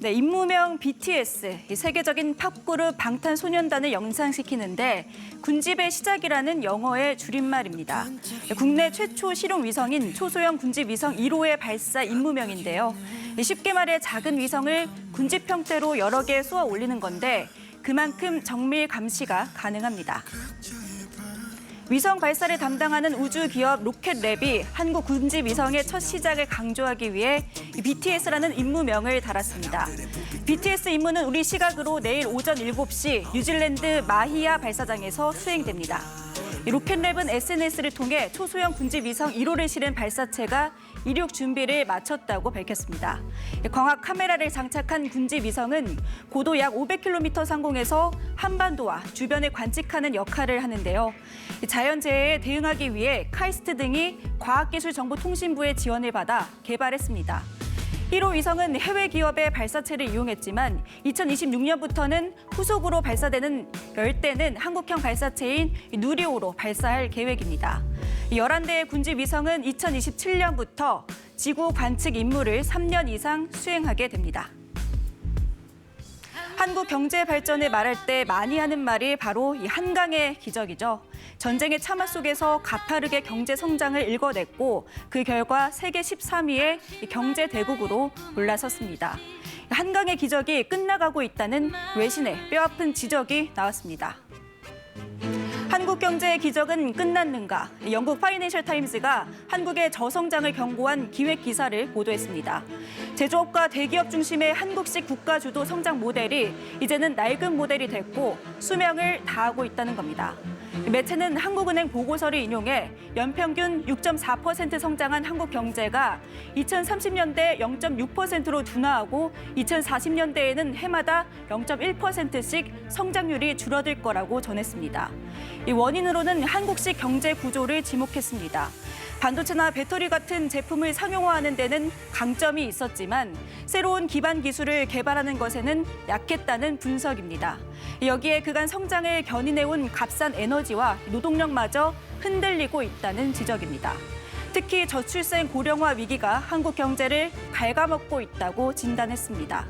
네, 인무명 BTS, 이 세계적인 팝그룹 방탄소년단을 영상시키는데 군집의 시작이라는 영어의 줄임말입니다. 국내 최초 실용 위성인 초소형 군집 위성 1호의 발사 임무명인데요. 쉽게 말해 작은 위성을 군집 형태로 여러 개 쏘아 올리는 건데 그만큼 정밀 감시가 가능합니다. 위성 발사를 담당하는 우주 기업 로켓랩이 한국 군집 위성의 첫 시작을 강조하기 위해 BTS라는 임무명을 달았습니다. BTS 임무는 우리 시각으로 내일 오전 7시 뉴질랜드 마히아 발사장에서 수행됩니다. 로켓랩은 SNS를 통해 초소형 군집 위성 1호를 실은 발사체가 이륙 준비를 마쳤다고 밝혔습니다. 광학 카메라를 장착한 군집 위성은 고도 약 500km 상공에서 한반도와 주변을 관측하는 역할을 하는데요. 자연재해에 대응하기 위해 카이스트 등이 과학기술정보통신부의 지원을 받아 개발했습니다. 1호 위성은 해외 기업의 발사체를 이용했지만 2026년부터는 후속으로 발사되는 열대는 한국형 발사체인 누리호로 발사할 계획입니다. 11대의 군집 위성은 2027년부터 지구 관측 임무를 3년 이상 수행하게 됩니다. 한국 경제 발전을 말할 때 많이 하는 말이 바로 이 한강의 기적이죠. 전쟁의 참화 속에서 가파르게 경제 성장을 일궈냈고 그 결과 세계 13위의 경제 대국으로 올라섰습니다. 한강의 기적이 끝나가고 있다는 외신의 뼈아픈 지적이 나왔습니다. 한국 경제의 기적은 끝났는가? 영국 파이낸셜 타임즈가 한국의 저성장을 경고한 기획 기사를 보도했습니다. 제조업과 대기업 중심의 한국식 국가주도 성장 모델이 이제는 낡은 모델이 됐고 수명을 다하고 있다는 겁니다. 매체는 한국은행 보고서를 인용해 연평균 6.4% 성장한 한국 경제가 2030년대 0.6%로 둔화하고 2040년대에는 해마다 0.1%씩 성장률이 줄어들 거라고 전했습니다. 이 원인으로는 한국식 경제 구조를 지목했습니다. 반도체나 배터리 같은 제품을 상용화하는 데는 강점이 있었지만 새로운 기반 기술을 개발하는 것에는 약했다는 분석입니다. 여기에 그간 성장을 견인해온 값싼 에너지와 노동력마저 흔들리고 있다는 지적입니다. 특히 저출생 고령화 위기가 한국 경제를 갉아먹고 있다고 진단했습니다.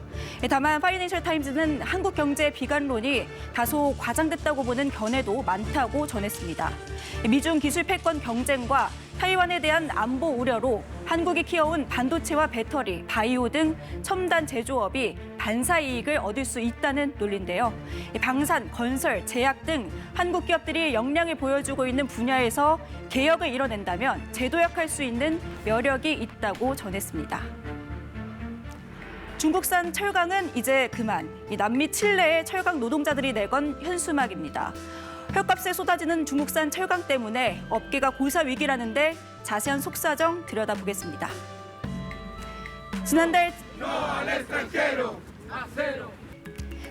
다만 파이낸셜 타임즈는 한국 경제 비관론이 다소 과장됐다고 보는 견해도 많다고 전했습니다. 미중 기술 패권 경쟁과 타이완에 대한 안보 우려로 한국이 키워온 반도체와 배터리, 바이오 등 첨단 제조업이 반사 이익을 얻을 수 있다는 논리인데요. 방산, 건설, 제약 등 한국 기업들이 역량을 보여주고 있는 분야에서 개혁을 이뤄낸다면 재도약할 수 있는 여력이 있다고 전했습니다. 중국산 철강은 이제 그만. 남미 칠레의 철강 노동자들이 내건 현수막입니다. 헐값에 쏟아지는 중국산 철강 때문에 업계가 고사 위기라는데 자세한 속사정 들여다보겠습니다.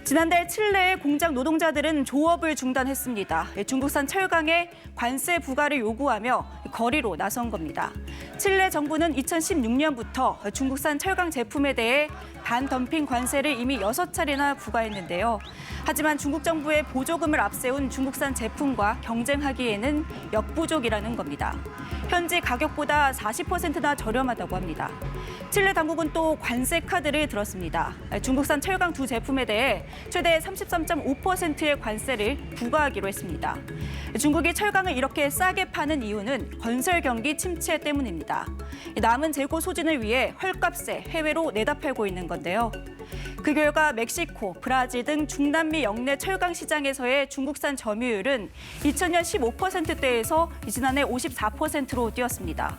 지난달 칠레의 공장 노동자들은 조업을 중단했습니다. 중국산 철강에 관세 부과를 요구하며 거리로 나선 겁니다. 칠레 정부는 2016년부터 중국산 철강 제품에 대해 반덤핑 관세를 이미 6차례나 부과했는데요. 하지만 중국 정부의 보조금을 앞세운 중국산 제품과 경쟁하기에는 역부족이라는 겁니다. 현지 가격보다 40%나 저렴하다고 합니다. 칠레 당국은 또 관세 카드를 들었습니다. 중국산 철강 두 제품에 대해 최대 33.5%의 관세를 부과하기로 했습니다. 중국이 철강을 이렇게 싸게 파는 이유는 건설 경기 침체 때문입니다. 남은 재고 소진을 위해 헐값에 해외로 내다 팔고 있는 건데요. 그 결과 멕시코, 브라질 등 중남미 역내 철강 시장에서의 중국산 점유율은 2000년 15%대에서 지난해 54%로 뛰었습니다.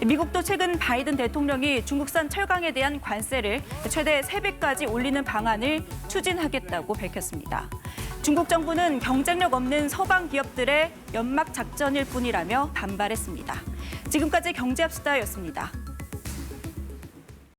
미국도 최근 바이든 대통령이 중국산 철강에 대한 관세를 최대 3배까지 올리는 방안을 추진하겠다고 밝혔습니다. 중국 정부는 경쟁력 없는 서방 기업들의 연막 작전일 뿐이라며 반발했습니다. 지금까지 경제합시다였습니다.